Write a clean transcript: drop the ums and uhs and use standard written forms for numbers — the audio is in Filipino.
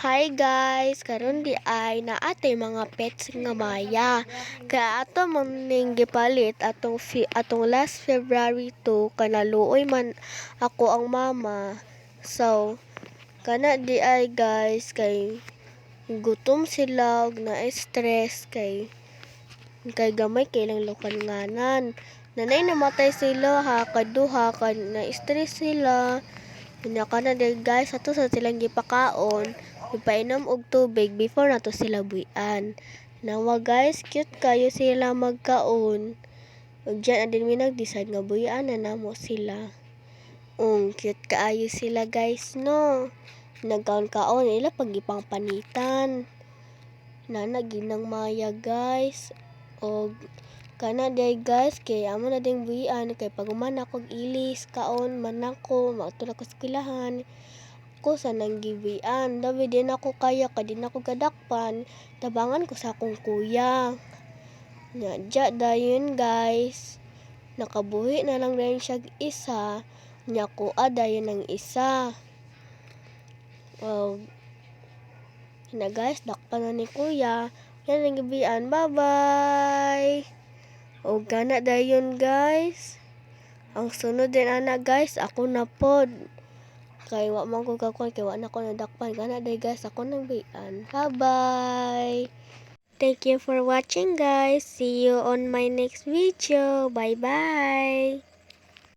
Hi guys, karon di ay naatay mga pets nga maya. Kaya ato man ning gipalit atong last February 2 kanaluoy man ako ang mama. So, kana di ay guys kay gutom sila ug na-stress kay gamay kay lang lokanganan. Nanay namatay sila ha kaduha kan na-stress sila. Nya kana di guys ato sa silang gipakaon. Ipainom og tubig before nato sila buyan. Nawa guys, cute kayo sila magkaon. Ug dyan adin mi nag-decide nga buyan na namo sila. Cute kaayo sila guys no. Nagkaon-kaon ila pagipang panitan. Ginang maya guys. Og kana day guys kay amo na ding buyan kay paguman ako ilis kaon man ako mautol ako sa eskwelahan ko sa nang gibian dawi din ako kaya din ako gadakpan tabangan ko sa akong kuya nya dayon guys nakabuhi na lang rin siya isa nya ko dayon ang isa na guys dakpan na ni kuya yan ang gibian. Bye bye. O kana dayon guys ang sunod din ana guys ako na pod kay wa man ko kakuan kay wa na ko nadakpan kana day guys ako nang bian. Bye bye. Thank you for watching guys. See you on my next video. Bye bye.